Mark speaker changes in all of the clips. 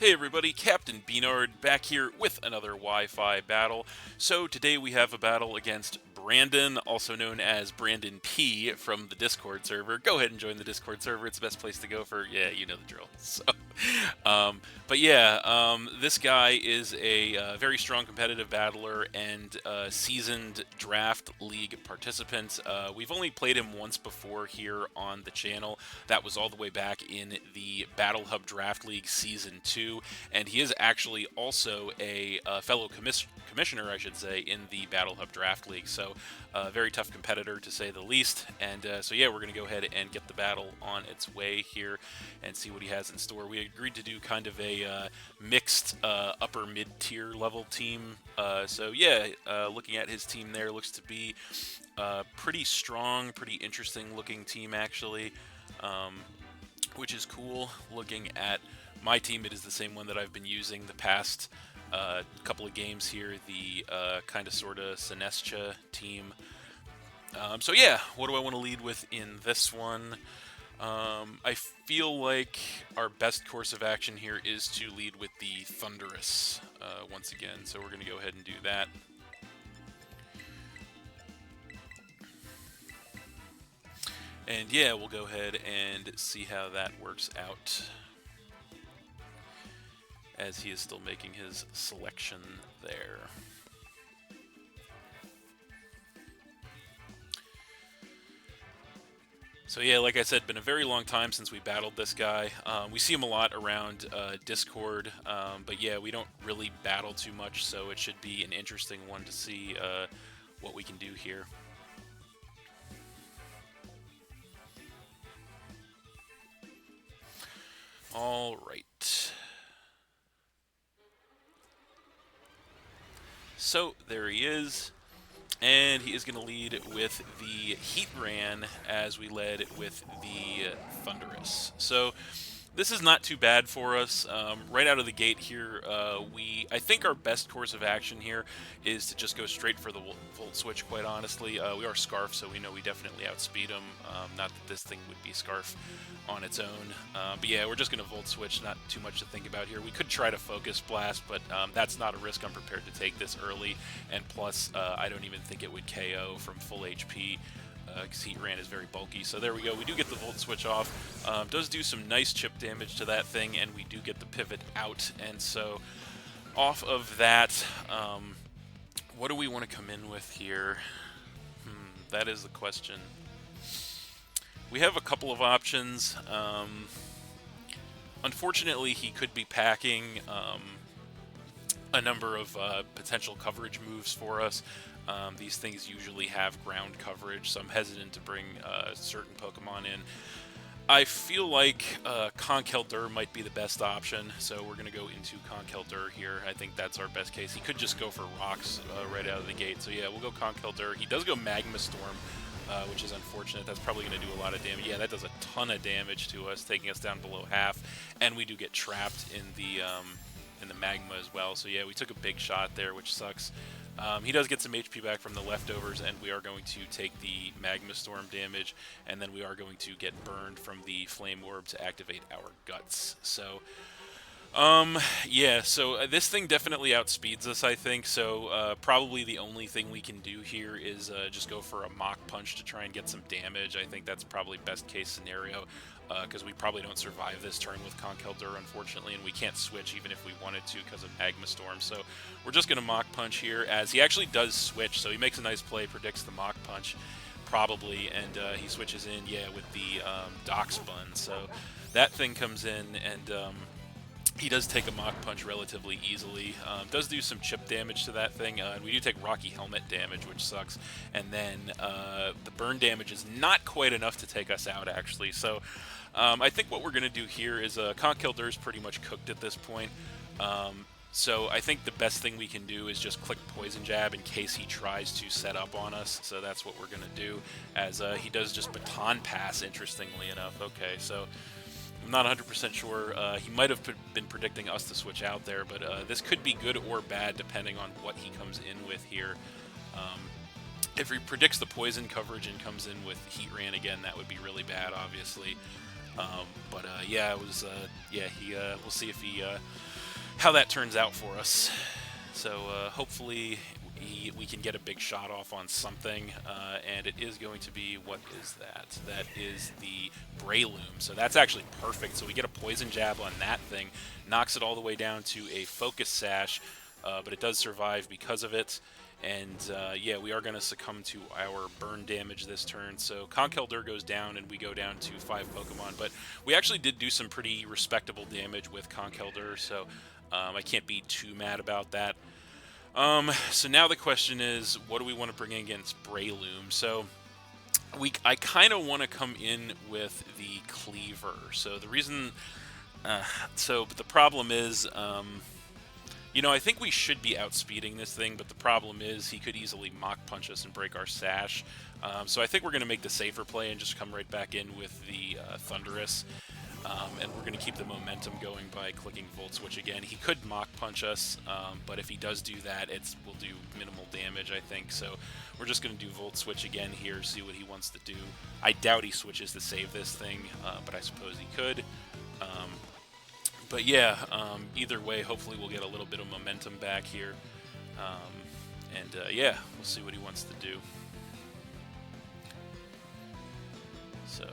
Speaker 1: Hey everybody, Captain B-Nard back here with another Wi-Fi battle. So today we have a battle against Brandon, also known as Brandon P from the Discord server. Go ahead and join the Discord server, it's the best place to go for, yeah, you know the drill. This guy is a very strong competitive battler and seasoned draft league participant. We've only played him once before here on the channel. That was all the way back in the Battle Hub Draft League Season 2, and he is actually also a fellow commissioner, I should say, in the Battle Hub Draft League. So, very tough competitor to say the least. And we're going to go ahead and get the battle on its way here and see what he has in store. We agreed to do kind of a mixed upper mid-tier level team. Looking at his team there, looks to be pretty strong, pretty interesting looking team actually, which is cool. Looking at my team, it is the same one that I've been using the past couple of games here, the kind of sort of Sinestia team. What do I want to lead with in this one? I feel like our best course of action here is to lead with the Thunderous once again, so we're going to go ahead and do that. And yeah, we'll go ahead and see how that works out, as he is still making his selection there. So yeah, like I said, been a very long time since we battled this guy. We see him a lot around Discord, but yeah, we don't really battle too much, so it should be an interesting one to see what we can do here. All right. So there he is. And he is going to lead with the Heatran as we led with the Thunderous. So this is not too bad for us. Right out of the gate here, I think our best course of action here is to just go straight for the Volt Switch, quite honestly. We are Scarf, so we know we definitely outspeed him. Not that this thing would be Scarf on its own. But yeah, we're just going to Volt Switch, not too much to think about here. We could try to Focus Blast, but that's not a risk I'm prepared to take this early. And plus, I don't even think it would KO from full HP. Because Heatran is very bulky. So there we go. We do get the Volt Switch off. Does do some nice chip damage to that thing, and we do get the pivot out. And so off of that, what do we want to come in with here? That is the question. We have a couple of options. Unfortunately, he could be packing a number of potential coverage moves for us. These things usually have ground coverage, so I'm hesitant to bring certain Pokemon in. I feel like Conkeldurr might be the best option, so we're going to go into Conkeldurr here. I think that's our best case. He could just go for Rocks right out of the gate, so yeah, we'll go Conkeldurr. He does go Magma Storm, which is unfortunate. That's probably going to do a lot of damage. Yeah, that does a ton of damage to us, taking us down below half, and we do get trapped in the Magma as well. So yeah, we took a big shot there, which sucks. He does get some HP back from the leftovers, and we are going to take the Magma Storm damage, and then we are going to get burned from the Flame Orb to activate our Guts. So, this thing definitely outspeeds us, I think, so probably the only thing we can do here is just go for a Mach Punch to try and get some damage. I think that's probably best case scenario, because we probably don't survive this turn with Conkeldurr, unfortunately, and we can't switch even if we wanted to because of Magma Storm. So we're just going to Mach Punch here, as he actually does switch, so he makes a nice play, predicts the Mach Punch, probably, and he switches in, with the Dock Spun. So that thing comes in, and he does take a Mach Punch relatively easily. Does do some chip damage to that thing, and we do take Rocky Helmet damage, which sucks. And then the burn damage is not quite enough to take us out, actually. So I think what we're going to do here is Conkeldurr is pretty much cooked at this point. So I think the best thing we can do is just click Poison Jab in case he tries to set up on us. So that's what we're going to do, as he does just Baton Pass, interestingly enough. Okay, so I'm not 100% sure. He might have been predicting us to switch out there, but this could be good or bad depending on what he comes in with here. If he predicts the poison coverage and comes in with Heatran again, that would be really bad, obviously. Yeah, it was yeah, we'll see if he how that turns out for us. So hopefully we can get a big shot off on something, and it is going to be, what is that? That is the Breloom. So that's actually perfect. So we get a Poison Jab on that thing, knocks it all the way down to a Focus Sash, but it does survive because of it. And yeah, we are going to succumb to our burn damage this turn. So Conkeldurr goes down, and we go down to 5 Pokemon. But we actually did do some pretty respectable damage with Conkeldurr, so I can't be too mad about that. So now the question is, what do we want to bring in against Breloom? So I kind of want to come in with the Cleaver. So the reason, but the problem is, you know, I think we should be outspeeding this thing, but the problem is he could easily Mach Punch us and break our Sash. So I think we're going to make the safer play and just come right back in with the Thundurus. And we're going to keep the momentum going by clicking Volt Switch again. He could Mach Punch us, but if he does do that, we'll do minimal damage, I think. So we're just going to do Volt Switch again here, see what he wants to do. I doubt he switches to save this thing, but I suppose he could. But yeah, either way, hopefully we'll get a little bit of momentum back here. Yeah, we'll see what he wants to do. So,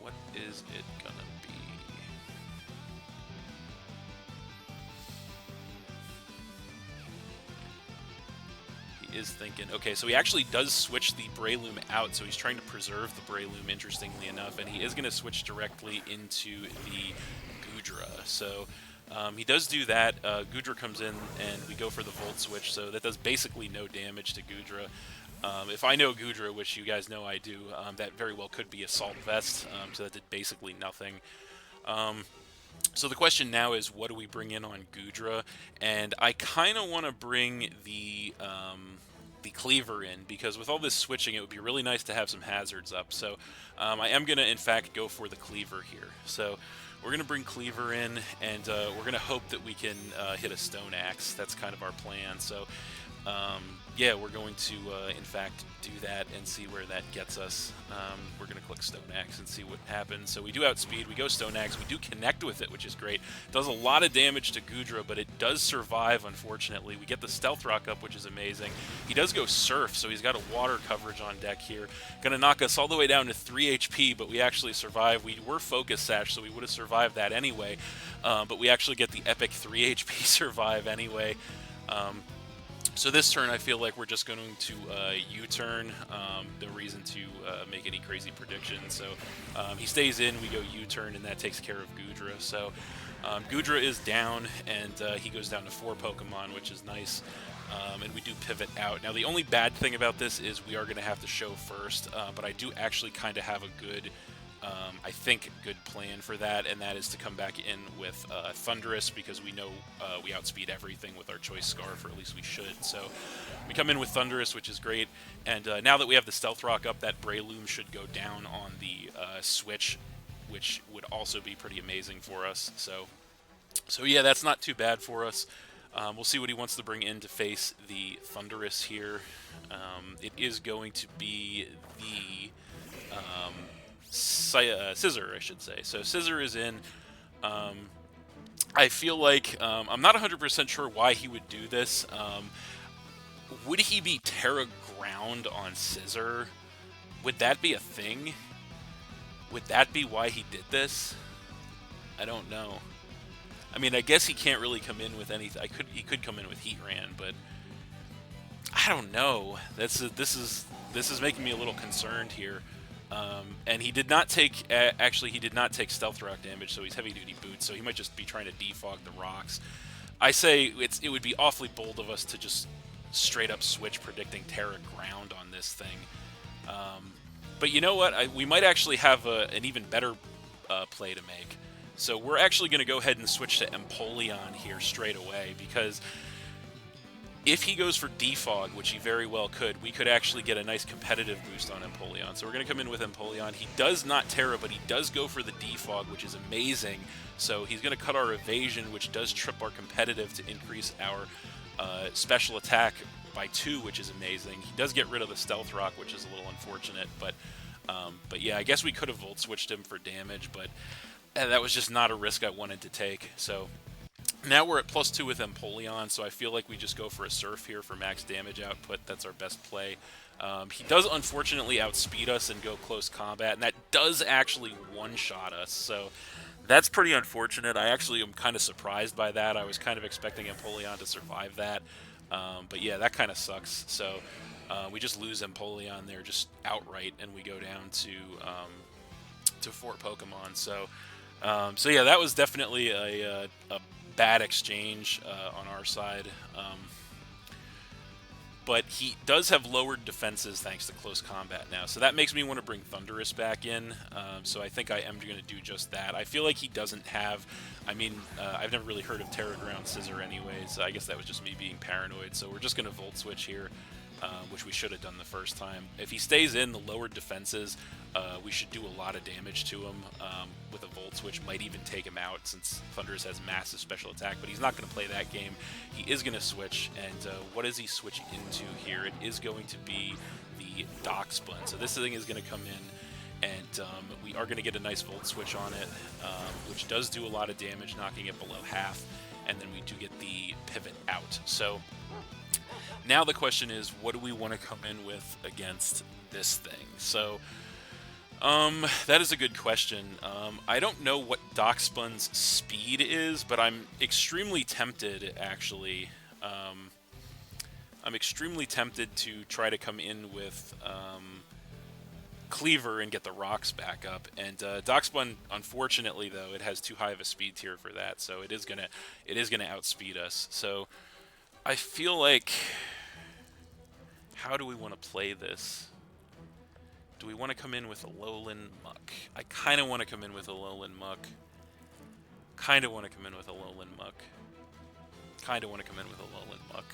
Speaker 1: what is it gonna be? He is thinking, okay, so he actually does switch the Breloom out, so he's trying to preserve the Breloom, interestingly enough, and he is gonna switch directly into the Goodra. So he does do that. Goodra comes in, and we go for the Volt Switch, so that does basically no damage to Goodra. If I know Goodra, which you guys know I do, that very well could be Assault Vest, so that did basically nothing. So the question now is, what do we bring in on Goodra? And I kind of want to bring the Cleaver in, because with all this switching, it would be really nice to have some hazards up. So I am going to, in fact, go for the Cleaver here. So we're going to bring Cleaver in, and we're going to hope that we can hit a Stone Axe. That's kind of our plan. So yeah, we're going to, in fact, do that and see where that gets us. We're going to click Stone Axe and see what happens. So we do outspeed, we go Stone Axe, we do connect with it, which is great. It does a lot of damage to Goodra, but it does survive, unfortunately. We get the Stealth Rock up, which is amazing. He does go Surf, so he's got a water coverage on deck here. Going to knock us all the way down to 3 HP, but we actually survive. We were Focus Sash, so we would have survived that anyway. But we actually get the epic 3 HP survive anyway. So this turn, I feel like we're just going to U-turn. No reason to make any crazy predictions. So he stays in, we go U-turn, and that takes care of Goodra. So Goodra is down, and he goes down to 4 Pokemon, which is nice. And we do pivot out. Now, the only bad thing about this is we are going to have to show first, but I do actually kind of have a good... I think good plan for that, and that is to come back in with Thundurus, because we know we outspeed everything with our Choice Scarf, or at least we should. So we come in with Thundurus, which is great, and now that we have the Stealth Rock up, that Breloom should go down on the switch, which would also be pretty amazing for us. So yeah, that's not too bad for us. We'll see what he wants to bring in to face the Thundurus here. It is going to be the... Scizor, I should say. So Scizor is in. I feel like I'm not 100% sure why he would do this. Would he be Terra Ground on Scizor? Would that be a thing? Would that be why he did this? I don't know. I mean, I guess he can't really come in with anything. He could come in with Heatran, but I don't know. This is making me a little concerned here. And he did not take, actually he did not take Stealth Rock damage, so he's Heavy Duty Boots, so he might just be trying to defog the rocks. I say it would be awfully bold of us to just straight up switch predicting Terra Ground on this thing. But you know what, we might actually have an even better play to make. So we're actually going to go ahead and switch to Empoleon here straight away, because if he goes for Defog, which he very well could, we could actually get a nice competitive boost on Empoleon. So we're going to come in with Empoleon. He does not Terra, but he does go for the Defog, which is amazing. So he's going to cut our Evasion, which does trip our competitive to increase our special attack by 2, which is amazing. He does get rid of the Stealth Rock, which is a little unfortunate, but But yeah, I guess we could have Volt Switched him for damage, but that was just not a risk I wanted to take. So now we're at +2 with Empoleon, so I feel like we just go for a Surf here for max damage output. That's our best play. He does unfortunately outspeed us and go close combat, and that does actually one-shot us, so that's pretty unfortunate. I actually am kind of surprised by that. I was kind of expecting Empoleon to survive that, but yeah, that kind of sucks. So we just lose Empoleon there just outright, and we go down to 4 Pokemon. So so yeah, that was definitely a bad exchange on our side. But he does have lowered defenses thanks to close combat now, so that makes me want to bring Thundurus back in. So I think I am going to do just that. I feel like he doesn't have, I mean, I've never really heard of Terra Ground Scissor anyways. I guess that was just me being paranoid, so we're just going to Volt Switch here, which we should have done the first time. If he stays in the lowered defenses, we should do a lot of damage to him with a Volt Switch. Might even take him out since Thundurus has massive special attack, but he's not going to play that game. He is going to switch, and what does he switch into here? It is going to be the Darksplun. So this thing is going to come in, and we are going to get a nice Volt Switch on it, which does do a lot of damage, knocking it below half, and then we do get the pivot out. So now the question is, what do we want to come in with against this thing? So that is a good question. I don't know what Darkspun's speed is, but I'm extremely tempted, actually. I'm extremely tempted to try to come in with Cleaver and get the rocks back up. And Darkspun, unfortunately, though, it has too high of a speed tier for that, so it is gonna outspeed us. So I feel like, how do we want to play this? Do we want to come in with a Alolan Muck? I kind of want to come in with a Alolan Muck. Kind of want to come in with a Alolan Muck. Kind of want to come in with a Alolan Muck.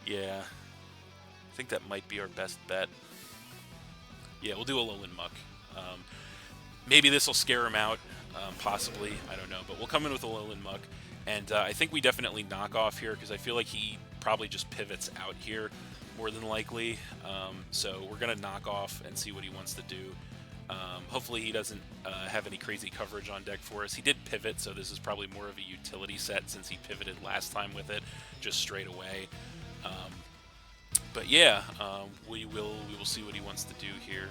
Speaker 1: Yeah. I think that might be our best bet. Yeah, we'll do a Alolan Muck. Maybe this will scare him out. Possibly. I don't know. But we'll come in with a Alolan Muck. And I think we definitely knock off here, because I feel like he probably just pivots out here, more than likely. So we're going to knock off and see what he wants to do. Hopefully he doesn't have any crazy coverage on deck for us. He did pivot, so this is probably more of a utility set since he pivoted last time with it, just straight away. But yeah, we will see what he wants to do here.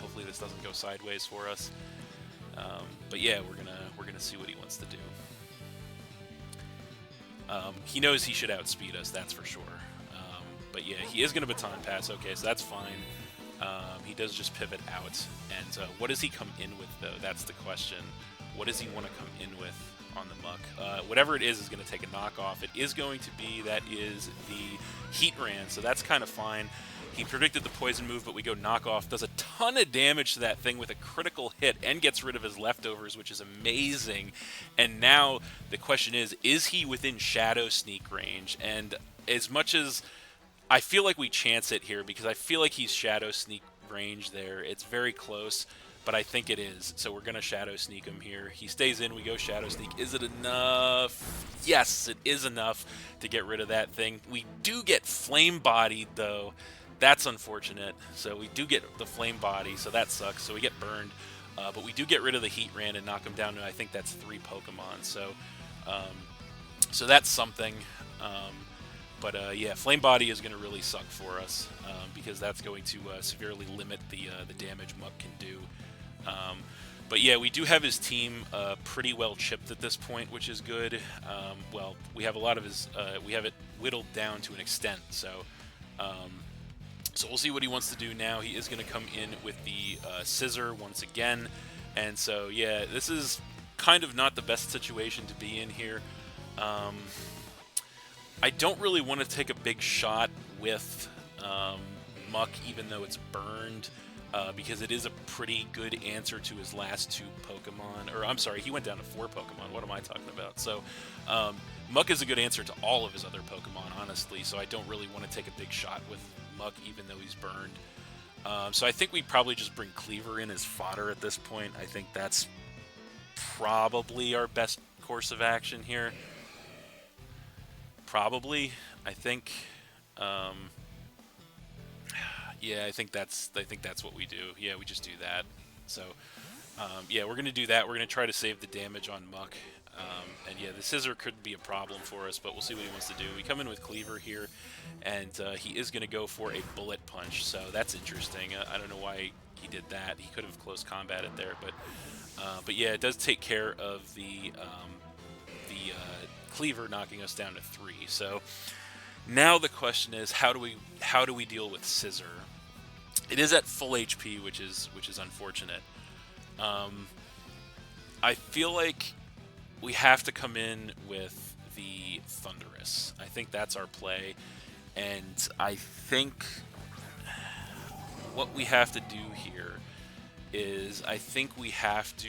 Speaker 1: Hopefully this doesn't go sideways for us. But yeah, we're gonna see what he wants to do. He knows he should outspeed us, that's for sure. But yeah, he is going to Baton Pass. Okay, so that's fine. He does just pivot out. And what does he come in with, though? That's the question. What does he want to come in with on the Muck? Whatever it is going to take a knockoff. It is going to be, that is the Heatran, so that's kind of fine. He predicted the poison move, but we go knockoff. Does a ton of damage to that thing with a critical hit and gets rid of his leftovers, which is amazing. And now the question is he within Shadow Sneak range? And as much as I feel like we chance it here, because I feel like he's Shadow Sneak range there. It's very close, but I think it is. So we're going to Shadow Sneak him here. He stays in, we go Shadow Sneak. Is it enough? Yes, it is enough to get rid of that thing. We do get Flame Bodied, though. That's unfortunate. So we do get the Flame Body, so that sucks. So we get burned. But we do get rid of the Heatran and knock him down to, I think that's 3 Pokemon. So, so that's something. But yeah, Flame Body is going to really suck for us, because that's going to severely limit the damage Muck can do. But yeah, we do have his team pretty well chipped at this point, which is good. Well, we have a lot of his, we have it whittled down to an extent, so we'll see what he wants to do now. He is going to come in with the Scissor once again, and so yeah, this is kind of not the best situation to be in here. I don't really want to take a big shot with Muck, even though it's burned, because it is a pretty good answer to his last 2 Pokemon. Or, I'm sorry, he went down to 4 Pokemon. What am I talking about? So, Muck is a good answer to all of his other Pokemon, honestly, so I don't really want to take a big shot with Muck, even though he's burned. So I think we'd probably just bring Cleaver in as fodder at this point. I think that's probably our best course of action here. Probably, I think. Yeah, I think that's what we do. Yeah, we just do that. So yeah, we're gonna do that. We're gonna try to save the damage on Muck. And yeah, the scissor could be a problem for us, but we'll see what he wants to do. We come in with Cleaver here, and he is gonna go for a bullet punch. So that's interesting. I don't know why he did that. He could have close combated there, but yeah, it does take care of the Cleaver knocking us down to 3. So now the question is, how do we deal with Scissor? It is at full HP, which is unfortunate. Um, I feel like we have to come in with the Thunderous. I think that's our play, and I think what we have to do here is I think we have to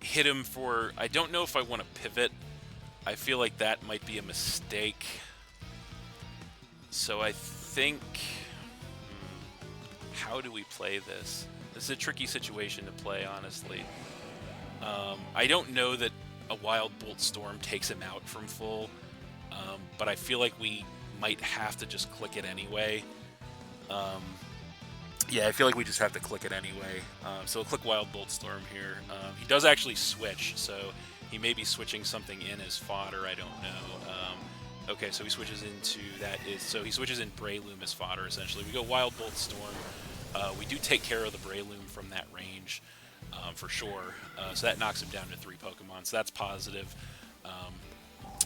Speaker 1: hit him for. I don't know if I want to pivot. I feel like that might be a mistake. So I think. How do we play this? This is a tricky situation to play, honestly. I don't know that a Wild Bolt Storm takes him out from full, but I feel like we might have to just click it anyway. Yeah, I feel like we just have to click it anyway. So we'll click Wild Bolt Storm here. He does actually switch, so he may be switching something in as fodder, I don't know. Okay, so he switches into so he switches in Breloom as fodder, essentially. We go Wild Bolt Storm. We do take care of the Breloom from that range, for sure. So that knocks him down to 3 Pokemon, so that's positive.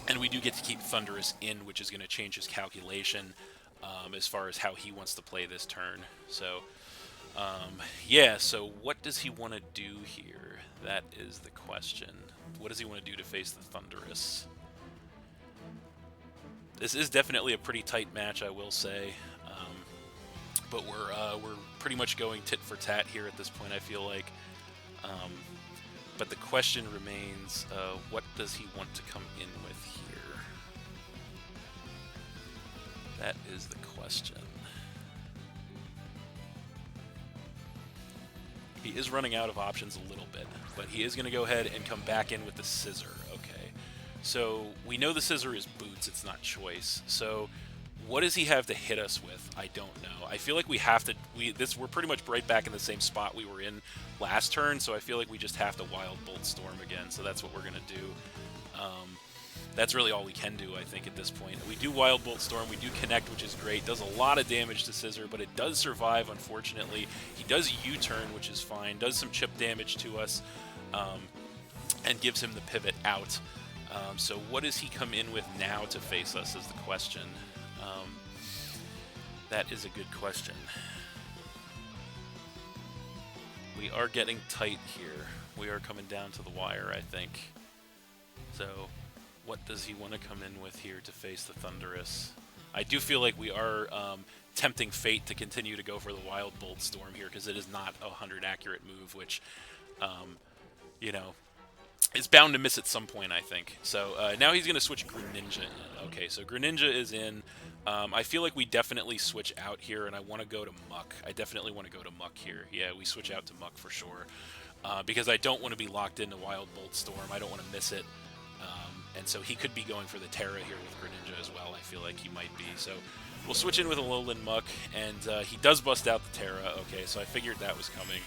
Speaker 1: And we do get to keep Thunderous in, which is going to change his calculation as far as how he wants to play this turn. So, yeah, so what does he want to do here? That is the question. What does he want to do to face the Thunderous? This is definitely a pretty tight match, I will say. But we're pretty much going tit for tat here at this point, I feel like. But the question remains, what does he want to come in with here? That is the question. He is running out of options a little bit, but he is going to go ahead and come back in with the Scissor. Okay, so we know the Scissor is boots, it's not choice. So what does he have to hit us with? I don't know. I feel like we have to. We're pretty much right back in the same spot we were in last turn. So I feel like we just have to Wild Bolt Storm again. So that's what we're gonna do. That's really all we can do, I think, at this point. We do Wild Bolt Storm. We do connect, which is great. Does a lot of damage to Scissor, but it does survive. Unfortunately, he does U-turn, which is fine. Does some chip damage to us, and gives him the pivot out. So what does he come in with now to face us is the question. That is a good question. We are getting tight here. We are coming down to the wire, I think. So, what does he want to come in with here to face the Thunderous? I do feel like we are tempting fate to continue to go for the Wild Bolt Storm here, because it is not a 100 accurate move, which, you know, is bound to miss at some point, I think. So now he's going to switch Greninja in. Okay, so Greninja is in. I feel like we definitely switch out here, and I want to go to Muck. I definitely want to go to Muck here. Yeah, we switch out to Muck for sure. Because I don't want to be locked into Wild Bolt Storm. I don't want to miss it. And so he could be going for the Terra here with Greninja as well. I feel like he might be. So we'll switch in with a Alolan Muck, and he does bust out the Terra. Okay, so I figured that was coming.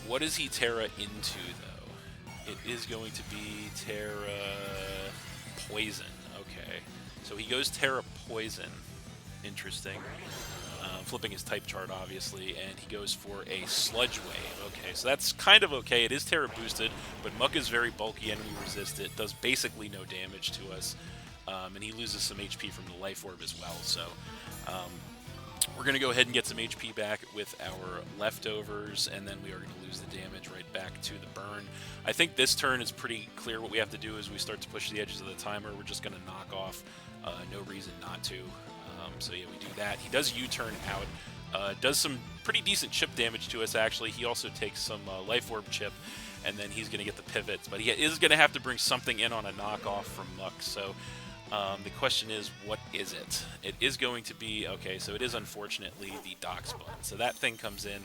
Speaker 1: What does he Terra into, though? It is going to be Terra Poison. Okay, so he goes Terra Poison. Interesting. Flipping his type chart, obviously, and he goes for a Sludge Wave. Okay, so that's kind of okay. It is Terra boosted, but Muck is very bulky and we resist it. Does basically no damage to us, and he loses some HP from the Life Orb as well. So we're going to go ahead and get some HP back with our leftovers, and then we are going to lose the damage right back to the burn. I think this turn is pretty clear. What we have to do is we start to push the edges of the timer. We're just going to knock off. No reason not to. So yeah, we do that. He does U-turn out. Does some pretty decent chip damage to us, actually. He also takes some Life Orb chip, and then he's going to get the pivots. But he is going to have to bring something in on a knockoff from Muck. So the question is, what is it? It is going to be, okay, so it is unfortunately the Dox Bun. So that thing comes in,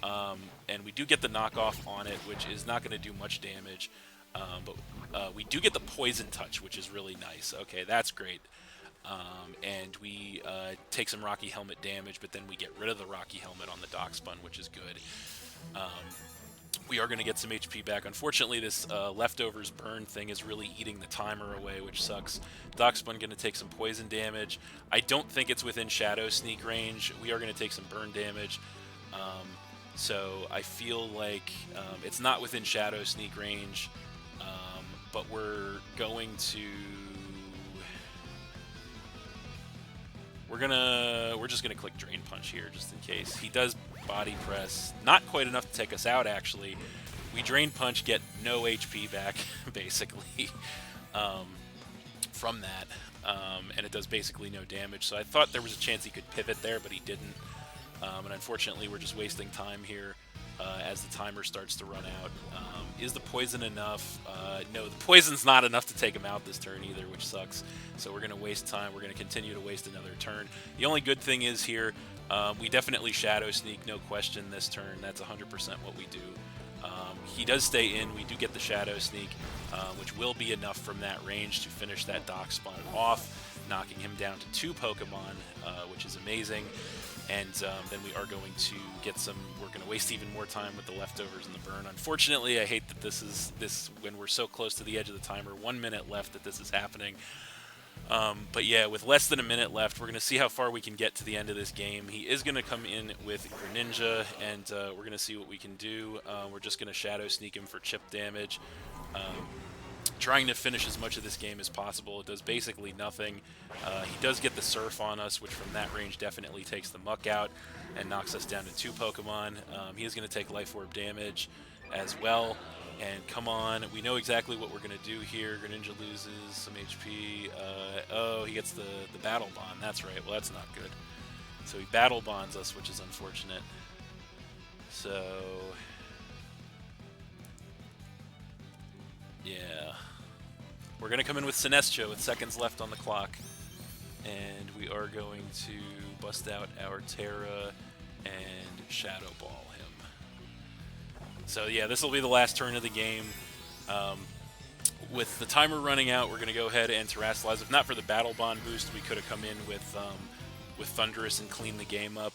Speaker 1: and we do get the knockoff on it, which is not going to do much damage. But we do get the Poison Touch, which is really nice. Okay, that's great. and we take some Rocky Helmet damage, but then we get rid of the Rocky Helmet on the Darkspawn, which is good. We are going to get some HP back. Unfortunately, this leftovers burn thing is really eating the timer away, which sucks. Darkspawn going to take some poison damage. I don't think it's within Shadow Sneak range. We are going to take some burn damage. So I feel like it's not within Shadow Sneak range, but we're going to... We're just gonna click Drain Punch here, just in case. He does body press, not quite enough to take us out. Actually, we Drain Punch, get no HP back, basically, from that, and it does basically no damage. So I thought there was a chance he could pivot there, but he didn't. And unfortunately, we're just wasting time here as the timer starts to run out. Is the poison enough? No, the poison's not enough to take him out this turn either, which sucks. So we're going to waste time. We're going to continue to waste another turn. The only good thing is here, we definitely Shadow Sneak, no question, this turn. That's 100% what we do. He does stay in. We do get the Shadow Sneak, which will be enough from that range to finish that Darkspawn off, knocking him down to 2 Pokemon, which is amazing. And then we are going to get some... We're going to waste even more time with the leftovers and the burn. Unfortunately, I hate that this when we're so close to the edge of the timer. 1 minute left that this is happening. But yeah, with less than a minute left, we're going to see how far we can get to the end of this game. He is going to come in with Greninja, and we're going to see what we can do. We're just going to Shadow Sneak him for chip damage. Trying to finish as much of this game as possible. It does basically nothing. He does get the Surf on us, which from that range definitely takes the Muck out and knocks us down to 2 Pokemon. He is going to take Life Orb damage as well. And come on, we know exactly what we're going to do here. Greninja loses some HP. Oh, he gets the Battle Bond. That's right. Well, that's not good. So he Battle Bonds us, which is unfortunate. So... yeah. We're going to come in with Sinestro with seconds left on the clock. And we are going to bust out our Terra and Shadow Ball him. So yeah, this will be the last turn of the game. With the timer running out, we're going to go ahead and Terrasilize. If not for the Battle Bond boost, we could have come in with Thundurus and cleaned the game up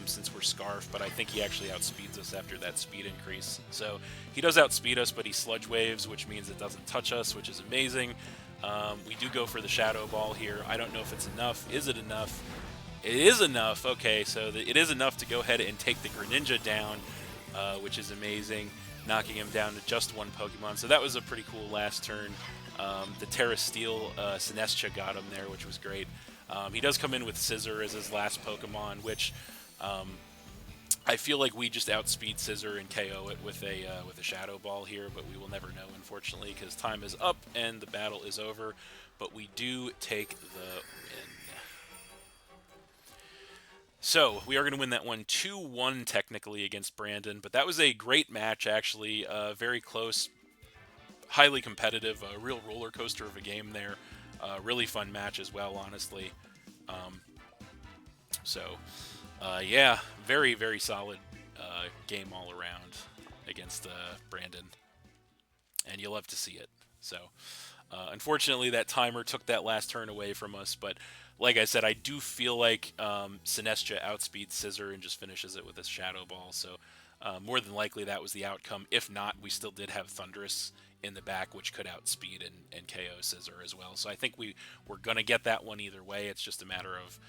Speaker 1: since we're Scarf, but I think he actually outspeeds us after that speed increase. So he does outspeed us, but he Sludge Waves, which means it doesn't touch us, which is amazing. We do go for the Shadow Ball here. I don't know if it's enough. Is it enough? It is enough. Okay, so it is enough to go ahead and take the Greninja down, which is amazing, knocking him down to just 1 Pokemon. So that was a pretty cool last turn. The Terra Steel Sinestro got him there, which was great. He does come in with Scissor as his last Pokemon, which I feel like we just outspeed Scissor and KO it with a Shadow Ball here, but we will never know, unfortunately, because time is up and the battle is over. But we do take the win. So we are going to win that one 2-1 technically against Brandon, but that was a great match, actually. Very close, highly competitive, a real roller coaster of a game there. Really fun match as well, honestly. Yeah, very, very solid game all around against Brandon, and you'll love to see it. So, unfortunately, that timer took that last turn away from us, but like I said, I do feel like Sinestro outspeeds Scissor and just finishes it with a Shadow Ball, so more than likely that was the outcome. If not, we still did have Thundurus in the back, which could outspeed and KO Scissor as well. So I think we're going to get that one either way. It's just a matter of,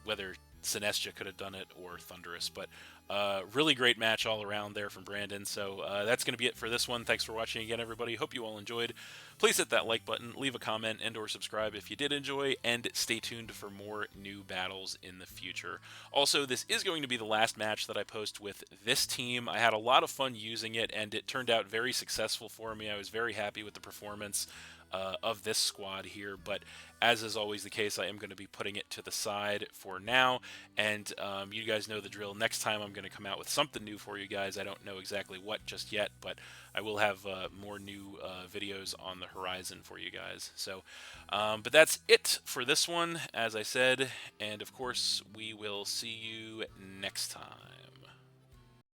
Speaker 1: whether Sinestro could have done it or Thundurus. But really great match all around there from Brandon. So that's going to be it for this one. Thanks for watching again, everybody. Hope you all enjoyed. Please hit that like button, leave a comment, and or subscribe if you did enjoy, and stay tuned for more new battles in the future. Also, this is going to be the last match that I post with this team. I had a lot of fun using it, and it turned out very successful for me. I was very happy with the performance of this squad here, but as is always the case, I am going to be putting it to the side for now, and you guys know the drill. Next time I'm going to come out with something new for you guys. I don't know exactly what just yet, but I will have more new videos on the horizon for you guys. So, but that's it for this one, as I said, and of course, we will see you next time.